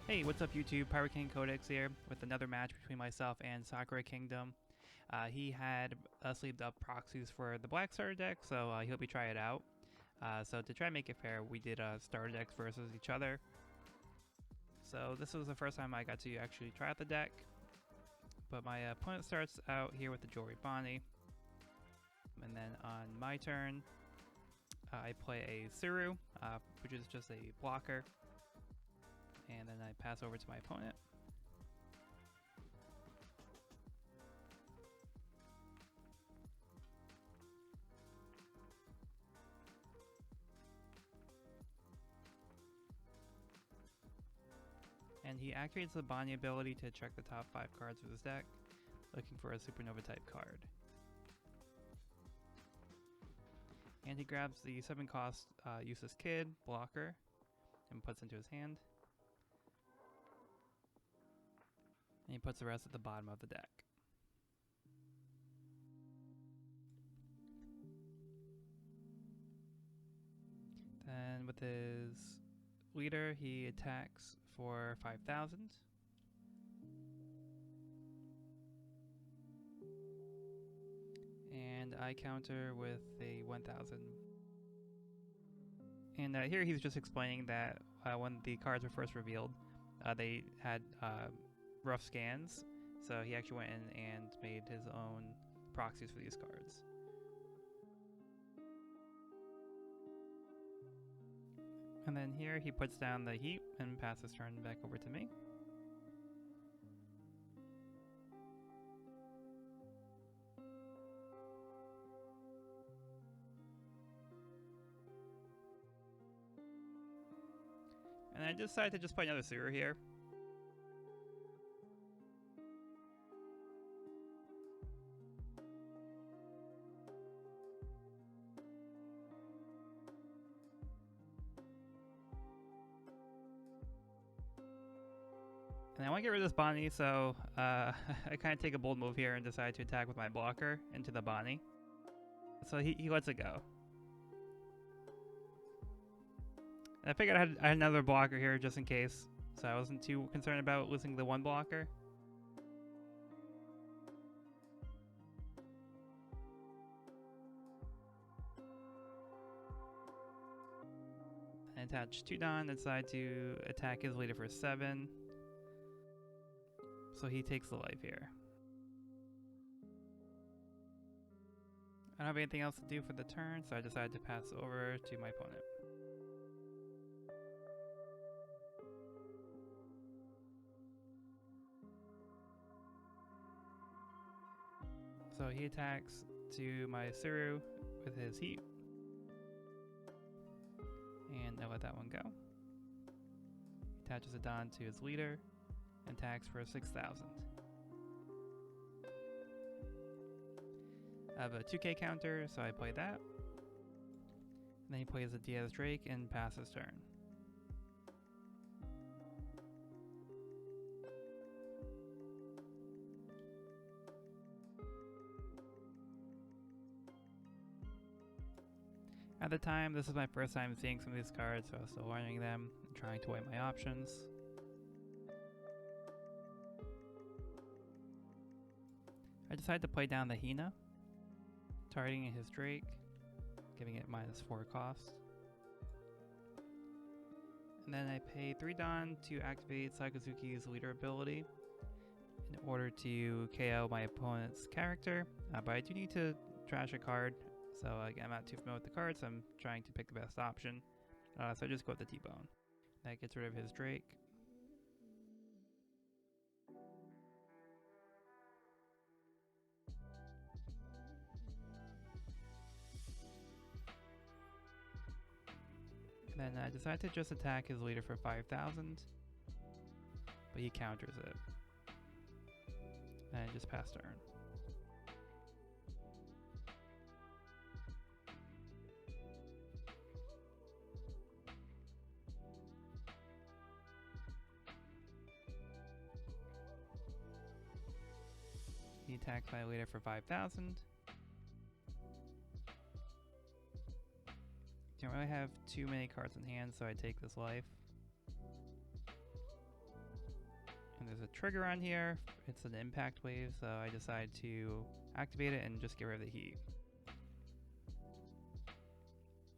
Hey, what's up YouTube? Pirate King Codex here with another match between myself and Sakura Kingdom. He had sleeved up proxies for the Black Starter deck, so he'll be trying it out. So to try and make it fair, we did starter decks versus each other. So this was the first time I got to actually try out the deck. But my opponent starts out here with the Jewelry Bonnie. And then on my turn, I play a Suru, which is just a blocker. And then I pass over to my opponent. And he activates the Bonnie ability to check the top 5 cards of his deck, looking for a Supernova type card. And he grabs the 7 cost Useless Kid, blocker, and puts into his hand. And he puts the rest at the bottom of the deck. Then with his leader, he attacks for 5,000. And I counter with a 1,000. And here he's just explaining that when the cards were first revealed, they had rough scans, so he actually went in and made his own proxies for these cards. And then here he puts down the heat and passes turn back over to me. And I decided to just play another Suru here. And I want to get rid of this Bonnie, so I kind of take a bold move here and decide to attack with my blocker into the Bonnie. So he lets it go. And I figured I had another blocker here just in case, so I wasn't too concerned about losing the one blocker. And attach 2 Don and decide to attack his leader for 7. So he takes the life here. I don't have anything else to do for the turn, so I decided to pass over to my opponent. So he attacks to my Suru with his heat. And I let that one go. He attaches a Don to his leader and attacks for 6,000. I have a 2k counter, so I play that. And then he plays a Diaz Drake and passes turn. At the time, this is my first time seeing some of these cards, so I was still learning them and trying to weigh my options. I decided to play down the Hina, targeting his Drake, giving it -4 cost. And then I pay 3 Don to activate Sakazuki's leader ability in order to KO my opponent's character, but I do need to trash a card. So again, I'm not too familiar with the cards, so I'm trying to pick the best option. So I just go with the T-Bone. That gets rid of his Drake. And then I decide to just attack his leader for 5,000, but he counters it. And I just pass turn. He attacks my leader for 5,000. Don't really have too many cards in hand, so I take this life. trigger on here. It's an impact wave, so I decide to activate it and just get rid of the heat.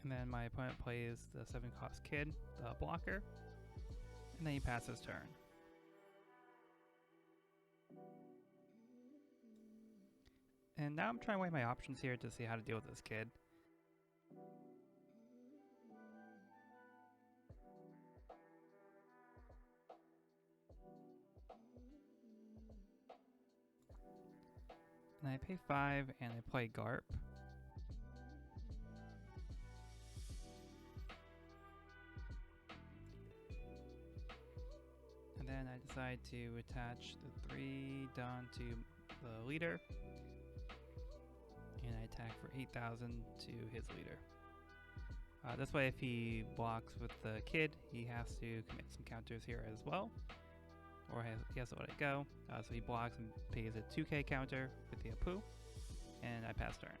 And then my opponent plays the 7-cost kid, the blocker, and then he passes his turn. And now I'm trying to weigh my options here to see how to deal with this kid. And I pay 5 and I play Garp. And then I decide to attach the 3 Dawn to the leader. And I attack for 8,000 to his leader. This way if he blocks with the kid, he has to commit some counters here as well. Or he has to let it go. So he blocks and pays a 2k counter with the Apu. And I pass turn.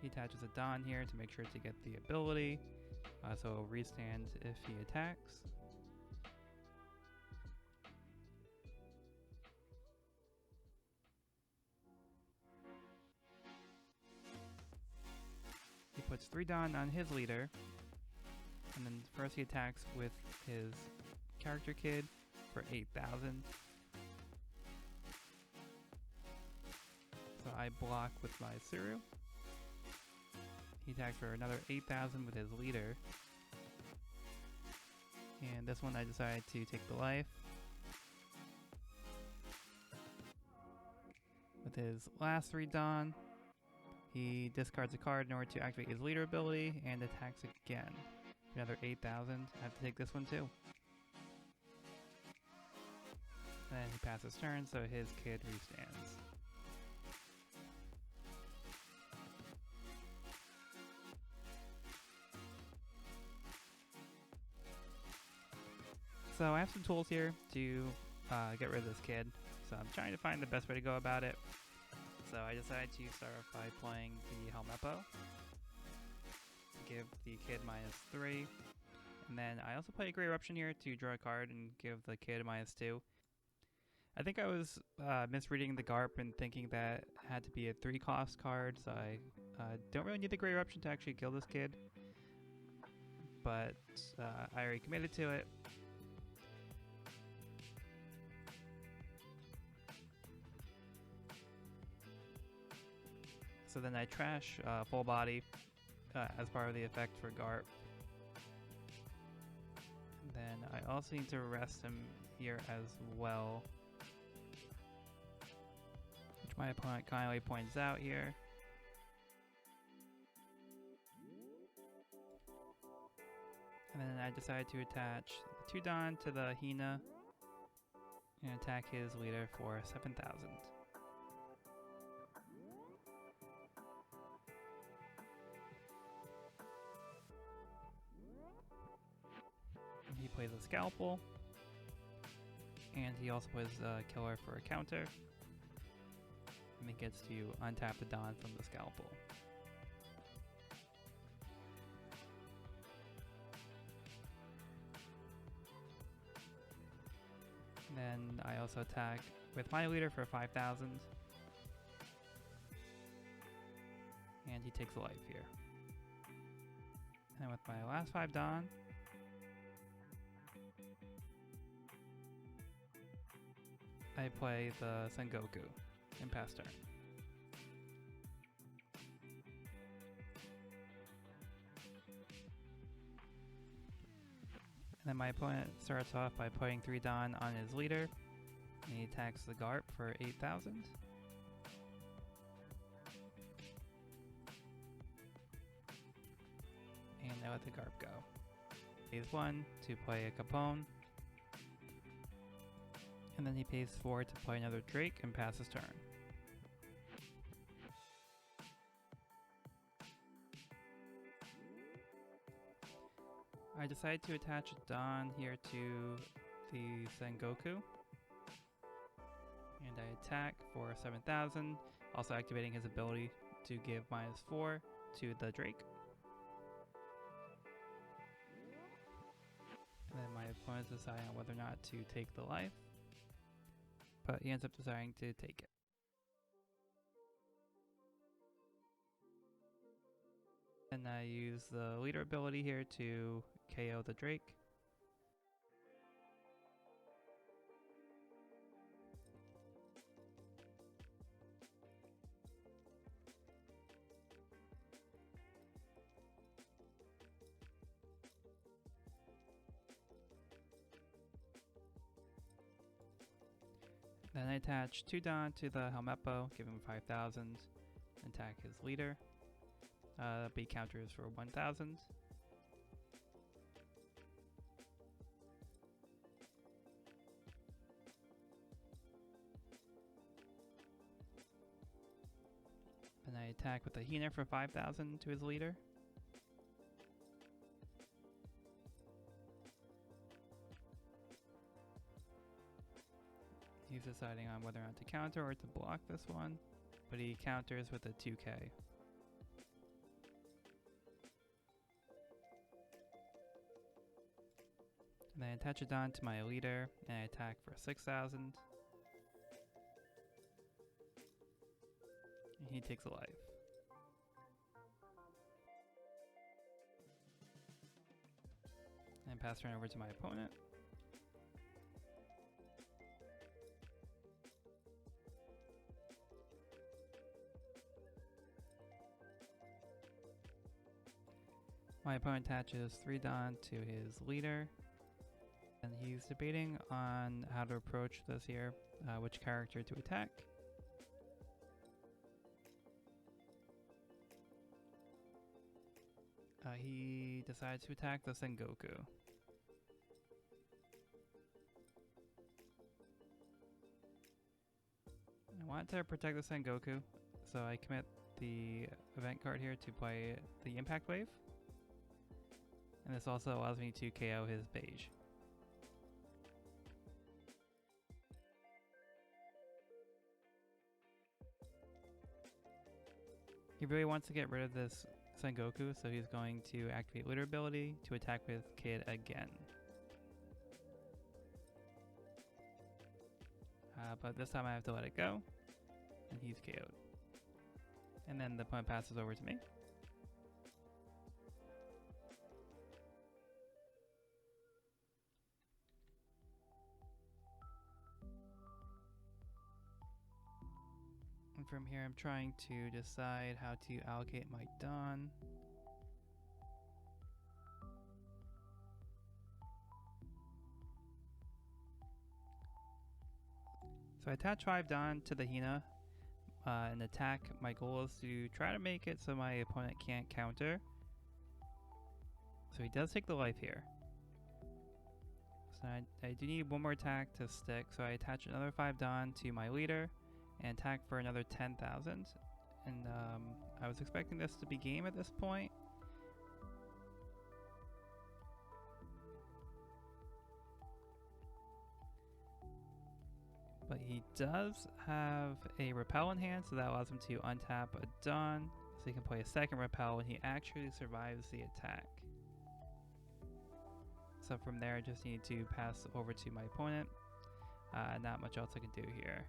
He attaches a Dawn here to make sure to get the ability. So it'll restand if he attacks. He puts 3 Dawn on his leader. And then first he attacks with his character kid for 8,000. So I block with my Suru. He attacks for another 8,000 with his leader. And this one I decide to take the life. With his last 3 Dawn, he discards a card in order to activate his leader ability and attacks again. Another 8,000. I have to take this one too. Then he passes turn, so his kid restands. So I have some tools here to get rid of this kid. So I'm trying to find the best way to go about it. So I decided to start off by playing the Helmeppo. Give the kid -3. And then I also play a Great Eruption here to draw a card and give the kid -2. I think I was misreading the Garp and thinking that it had to be a 3-cost card, so I don't really need the Great Eruption to actually kill this kid. But I already committed to it. So then I trash full body as part of the effect for Garp. And then I also need to rest him here as well, which my opponent kindly points out here. And then I decide to attach the 2 Dawn to the Hina and attack his leader for 7,000. He plays a Scalpel, and he also plays a Killer for a counter, and he gets to untap the Dawn from the Scalpel. And then I also attack with my leader for 5,000, and he takes a life here. And with my last 5 Dawn, I play the Sengoku and pass turn. And then my opponent starts off by putting 3 Dawn on his leader, and he attacks the Garp for 8,000. And I let the Garp go. Pays 1 to play a Capone. And then he pays 4 to play another Drake and pass his turn. I decide to attach a Dawn here to the Sengoku. And I attack for 7,000, also activating his ability to give -4 to the Drake. opponent's deciding on whether or not to take the life, but he ends up deciding to take it. And I use the leader ability here to KO the Drake. Then I attach 2 Dawn to the Helmeppo, give him 5,000, attack his leader. B counters for 1,000. Then I attack with a Hina for 5,000 to his leader. He's deciding on whether or not to counter or to block this one, but he counters with a 2k. And then I attach a Dawn to my leader, and I attack for 6,000. And he takes a life. And pass turn over to my opponent. My opponent attaches 3 Dawn to his leader, and he's debating on how to approach this here, which character to attack. He decides to attack the Sengoku. I want to protect the Sengoku, so I commit the event card here to play the Impact Wave. And this also allows me to KO his beige. He really wants to get rid of this Sengoku, so he's going to activate leader ability to attack with Kid again. But this time I have to let it go, and he's KO'd. And then the opponent passes over to me. And from here I'm trying to decide how to allocate my Dawn. So I attach 5 Dawn to the Hina and attack. My goal is to try to make it so my opponent can't counter. So he does take the life here. So I do need one more attack to stick, so I attach another 5 Dawn to my leader and attack for another 10,000. And I was expecting this to be game at this point. But he does have a repel in hand, so that allows him to untap a Dawn, so he can play a second repel when he actually survives the attack. So from there I just need to pass over to my opponent. Not much else I can do here.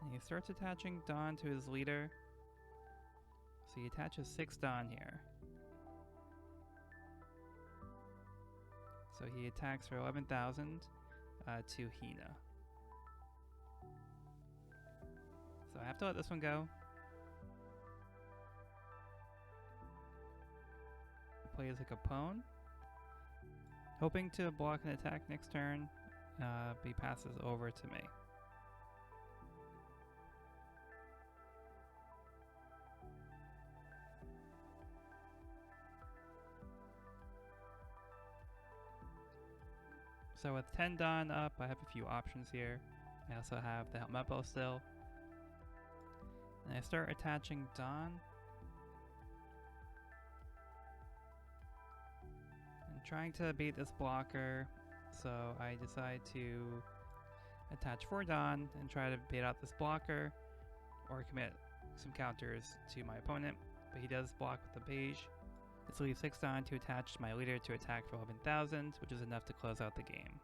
And he starts attaching Dawn to his leader. So he attaches 6 Dawn here. So he attacks for 11,000 to Hina. So I have to let this one go. Plays like a pawn, hoping to block an attack next turn, but he passes over to me. So with 10 Dawn up, I have a few options here. I also have the Helmeppo still. And I start attaching Dawn. And trying to beat this blocker, so I decide to attach 4 Dawn and try to bait out this blocker or commit some counters to my opponent, but he does block with the beige. This leaves 6 Dawn to attach my leader to attack for 11,000, which is enough to close out the game.